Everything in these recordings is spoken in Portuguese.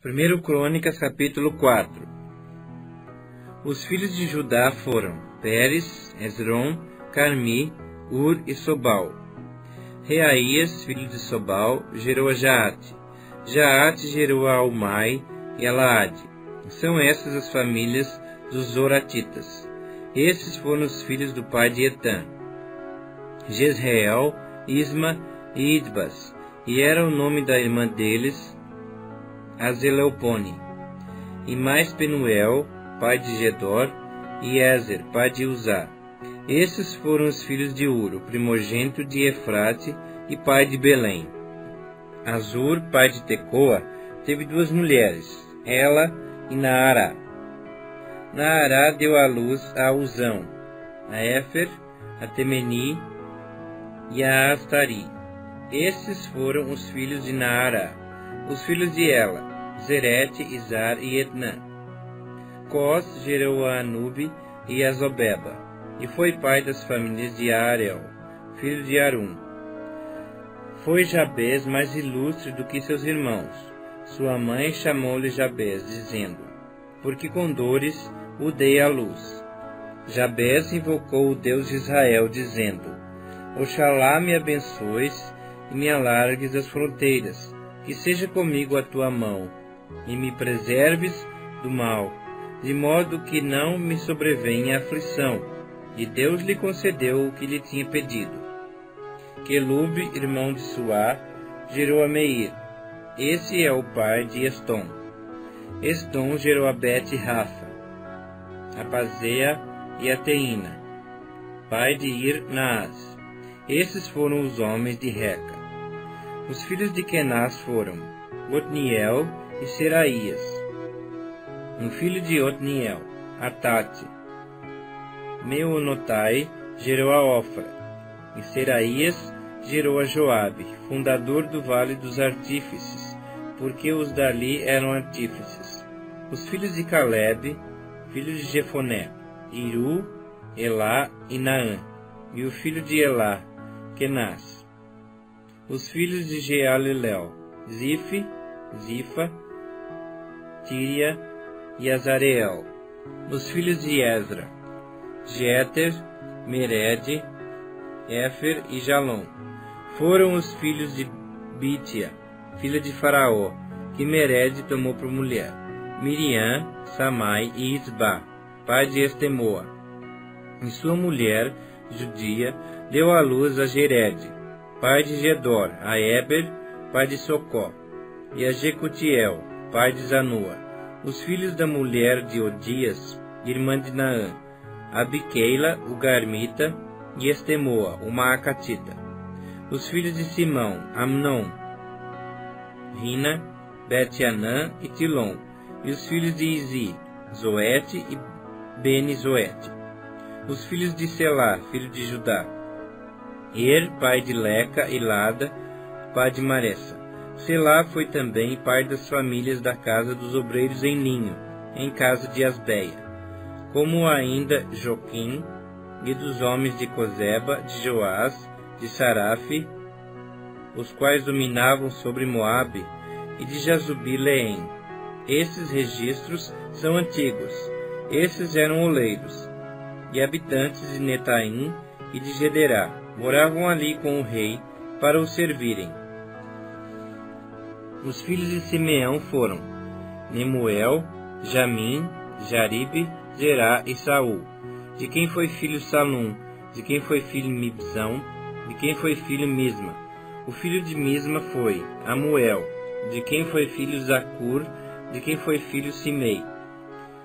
1 Crônicas, capítulo 4. Os filhos de Judá foram Pérez, Hezron, Carmi, Ur e Sobal. Reaías, filho de Sobal, gerou a Jaate. Jaate gerou a Almai e a Laade. São essas as famílias dos Zoratitas. Esses foram os filhos do pai de Etã: Jezreel, Isma e Idbas, e era o nome da irmã deles, Azeleopone. E mais Penuel, pai de Gedor, e Ezer, pai de Uzá. Esses foram os filhos de Ur, o primogênito de Efrate e pai de Belém. Azur, pai de Tecoa, teve duas mulheres, Ela e Naará. Naará deu à luz a Uzão, a Éfer, a Temeni e a Astari. Esses foram os filhos de Naará. Os filhos de Ela: Zerete, Izar e Etnã. Cós gerou a Anube e a Zobeba, e foi pai das famílias de Arel, filho de Arum. Foi Jabez mais ilustre do que seus irmãos. Sua mãe chamou-lhe Jabez, dizendo: porque com dores o dei à luz. Jabez invocou o Deus de Israel, dizendo: Oxalá me abençoes e me alargues as fronteiras, que seja comigo a tua mão, e me preserves do mal, de modo que não me sobrevenha aflição. E Deus lhe concedeu o que lhe tinha pedido. Quelube, irmão de Suá, gerou a Meir. Esse é o pai de Estom. Estom gerou a Bet-Rafa, a Pazea e a Teína, pai de Ir-Naás. Esses foram os homens de Reca. Os filhos de Kenaz foram Otniel e Seraías. Um filho de Otniel, Atate. Meonotai gerou a Ofra, e Seraías gerou a Joabe, fundador do Vale dos Artífices, porque os dali eram artífices. Os filhos de Caleb, filho de Jefoné, Iru, Elá e Naã, e o filho de Elá, Kenaz. Os filhos de Jealelel: Zife, Zifa, Tíria e Azareel. Os filhos de Ezra: Jeter, Mered, Éfer e Jalom. Foram os filhos de Bítia, filha de Faraó, que Mered tomou por mulher: Miriam, Samai e Isba, pai de Estemoa. E sua mulher, judia, deu à luz a Jered, pai de Gedor, a Eber, pai de Socó, e a Jecutiel, pai de Zanua. Os filhos da mulher de Odias, irmã de Naã: Abiqueila, o Garmita, e Estemoa, o Maacatita. Os filhos de Simão: Amnon, Rina, Bet-Anã e Tilom. E os filhos de Izi: Zoete e Beni-Zoete. Os filhos de Selá, filho de Judá: pai de Leca e Lada, pai de Maressa. Selá foi também pai das famílias da casa dos obreiros em linho, em casa de Asbeia, como ainda Joquim, e dos homens de Cozeba, de Joás, de Sarafe, os quais dominavam sobre Moabe, e de Jazubi-Leém. Esses registros são antigos. Esses eram oleiros, e habitantes de Netaim e de Gederá. Moravam ali com o rei para o servirem. Os filhos de Simeão foram Nemuel, Jamim, Jaribe, Zerá e Saul. De quem foi filho Salum, de quem foi filho Mibzão, de quem foi filho Misma. O filho de Misma foi Amuel, de quem foi filho Zacur, de quem foi filho Simei.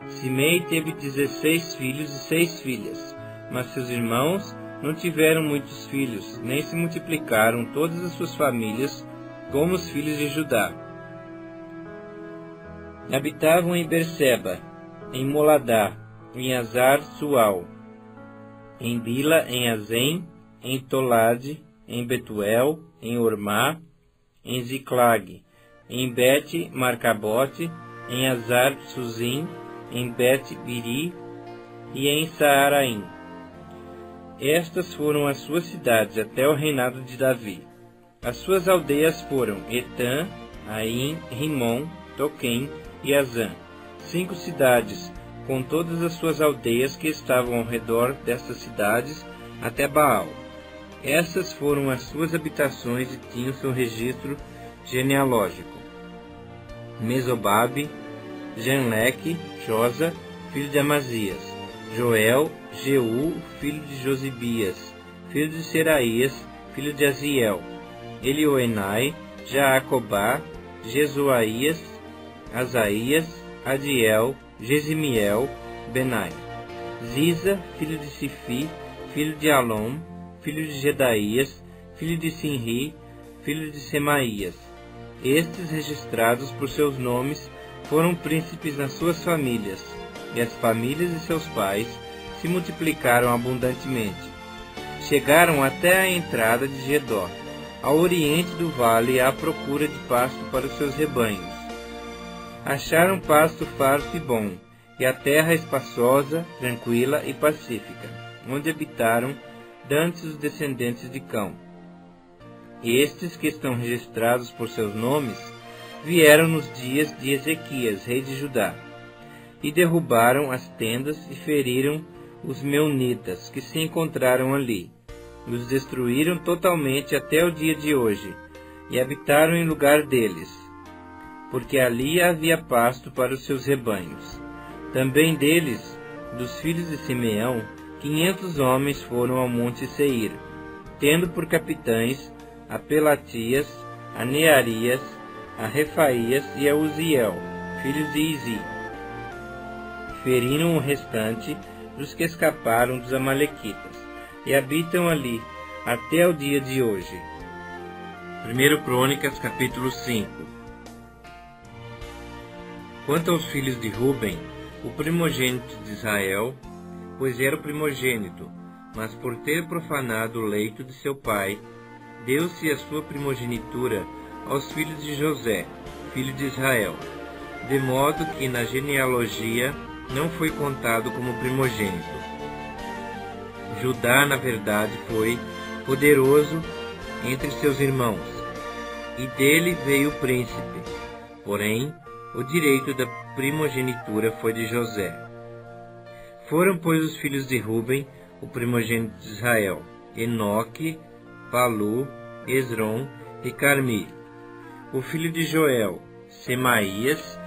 Simei teve 16 filhos e 6 filhas, mas seus irmãos não tiveram muitos filhos, nem se multiplicaram todas as suas famílias como os filhos de Judá. Habitavam em Berseba, em Moladá, em Azar-Sual, em Bila, em Azem, em Tolade, em Betuel, em Ormá, em Ziclag, em Bet-Marcabote, em Azar-Suzim, em Bet-Biri e em Saaraim. Estas foram as suas cidades até o reinado de Davi. As suas aldeias foram Etã, Aim, Rimon, Toquém e Azã, 5 cidades, com todas as suas aldeias que estavam ao redor destas cidades, até Baal. Essas foram as suas habitações e tinham seu registro genealógico. Mesobabe, Janleque, Josa, filho de Amazias, Joel, Jeú, filho de Josibias, filho de Seraías, filho de Aziel, Elioenai, Jaacobá, Jesuaías, Asaías, Adiel, Jesimiel, Benai, Ziza, filho de Sifi, filho de Alom, filho de Jedaías, filho de Sinri, filho de Semaías. Estes, registrados por seus nomes, foram príncipes nas suas famílias, e as famílias de seus pais se multiplicaram abundantemente. Chegaram até a entrada de Gedor, ao oriente do vale, à procura de pasto para os seus rebanhos. Acharam pasto farto e bom, e a terra espaçosa, tranquila e pacífica, onde habitaram dantes os descendentes de Cão. Estes, que estão registrados por seus nomes, vieram nos dias de Ezequias, rei de Judá, e derrubaram as tendas e feriram os meunitas que se encontraram ali. Os destruíram totalmente até o dia de hoje, e habitaram em lugar deles, porque ali havia pasto para os seus rebanhos. Também deles, dos filhos de Simeão, 500 homens foram ao monte Seir, tendo por capitães a Pelatias, a Nearias, a Refaías e a Uziel, filhos de Izi. Feriram o restante dos que escaparam dos amalequitas, e habitam ali até o dia de hoje. 1 Crônicas, capítulo 5. Quanto aos filhos de Ruben, o primogênito de Israel, pois era o primogênito, mas por ter profanado o leito de seu pai, deu-se a sua primogenitura aos filhos de José, filho de Israel, de modo que na genealogia não foi contado como primogênito. Judá, na verdade, foi poderoso entre seus irmãos, e dele veio o príncipe. Porém, o direito da primogenitura foi de José. Foram, pois, os filhos de Ruben, o primogênito de Israel, Enoque, Palu, Esrom e Carmi. O filho de Joel, Semaías,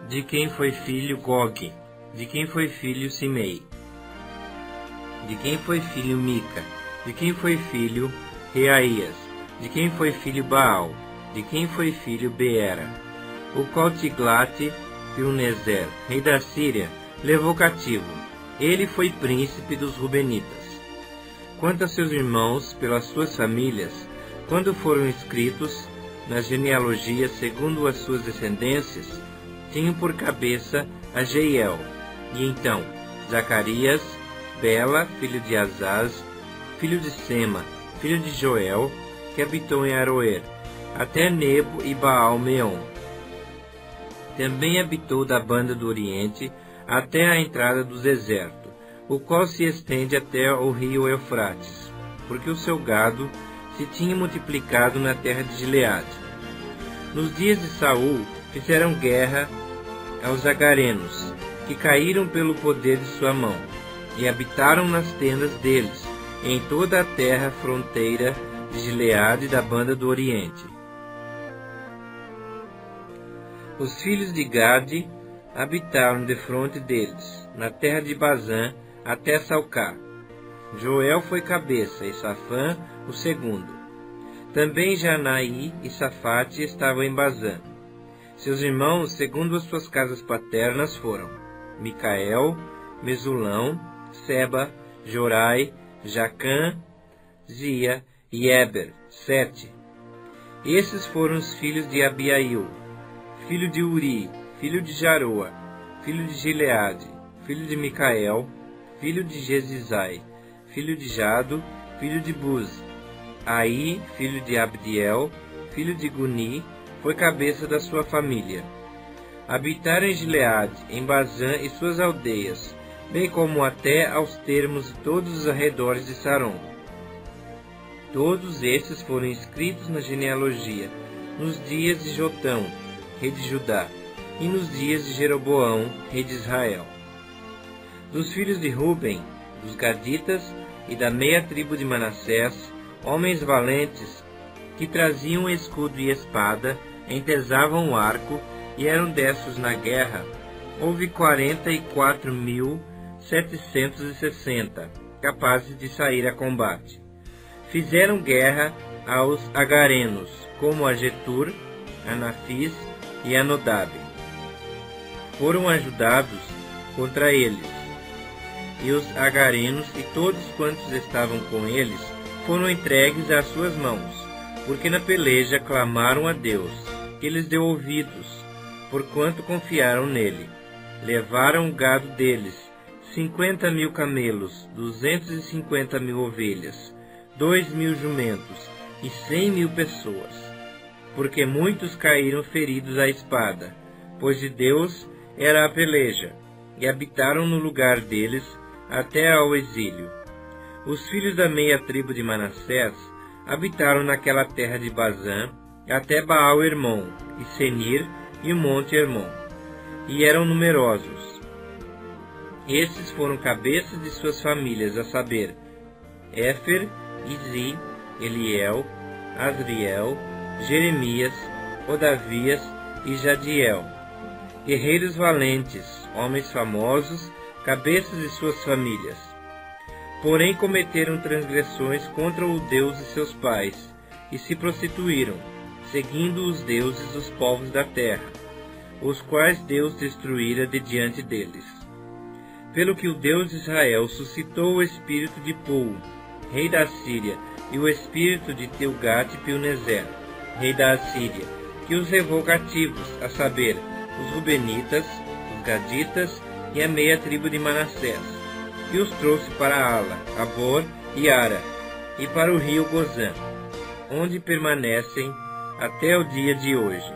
de quem foi filho Gog, de quem foi filho Simei, de quem foi filho Mica, de quem foi filho Reaías, de quem foi filho Baal, de quem foi filho Beera, o qual Tiglat-Pilneser, rei da Síria, levou cativo. Ele foi príncipe dos Rubenitas. Quanto a seus irmãos, pelas suas famílias, quando foram escritos nas genealogias segundo as suas descendências, tinham por cabeça a Jeiel, e então Zacarias, Bela, filho de Azaz, filho de Sema, filho de Joel, que habitou em Aroer, até Nebo e Baal-Meon. Também habitou da banda do Oriente até a entrada do deserto, o qual se estende até o rio Eufrates, porque o seu gado se tinha multiplicado na terra de Gileade. Nos dias de Saul fizeram guerra aos agarenos, que caíram pelo poder de sua mão, e habitaram nas tendas deles, em toda a terra fronteira de Gileade da banda do Oriente. Os filhos de Gade habitaram defronte deles, na terra de Bazã, até Salcá. Joel foi cabeça, e Safã o segundo. Também Janaí e Safate estavam em Bazã. Seus irmãos, segundo as suas casas paternas, foram Micael, Mesulão, Seba, Jorai, Jacã, Zia e Eber, 7. Esses foram os filhos de Abiail, filho de Uri, filho de Jaroa, filho de Gileade, filho de Micael, filho de Jesizai, filho de Jado, filho de Buz. Aí, filho de Abdiel, filho de Guni, foi cabeça da sua família. Habitaram em Gileade, em Bazã e suas aldeias, bem como até aos termos de todos os arredores de Saron. Todos estes foram escritos na genealogia, nos dias de Jotão, rei de Judá, e nos dias de Jeroboão, rei de Israel. Dos filhos de Ruben, dos Gaditas e da meia tribo de Manassés, homens valentes, que traziam escudo e espada, entesavam o arco e eram destros na guerra, houve 44.760, capazes de sair a combate. Fizeram guerra aos agarenos, como a Getur, a Nafis e a Nodabe. Foram ajudados contra eles, e os agarenos e todos quantos estavam com eles foram entregues às suas mãos, porque na peleja clamaram a Deus, que lhes deu ouvidos, porquanto confiaram nele. Levaram o gado deles, 50.000 camelos, 250.000 ovelhas, 2.000 jumentos e 100.000 pessoas, porque muitos caíram feridos à espada, pois de Deus era a peleja, e habitaram no lugar deles até ao exílio. Os filhos da meia tribo de Manassés habitaram naquela terra de Bazã, até Baal-Hermon, e Senir, e o monte Hermon, e eram numerosos. Estes foram cabeças de suas famílias, a saber, Éfer, Izi, Eliel, Asriel, Jeremias, Odavias e Jadiel, guerreiros valentes, homens famosos, cabeças de suas famílias. Porém cometeram transgressões contra o Deus de seus pais, e se prostituíram, seguindo os deuses dos povos da terra, os quais Deus destruíra de diante deles. Pelo que o Deus de Israel suscitou o espírito de Pul, rei da Assíria, e o espírito de Tilgat-Pilneser, rei da Assíria, que os levou cativos, a saber, os Rubenitas, os Gaditas e a meia tribo de Manassés, e os trouxe para Ala, Abor e Ara, e para o rio Gozã, onde permanecem até o dia de hoje.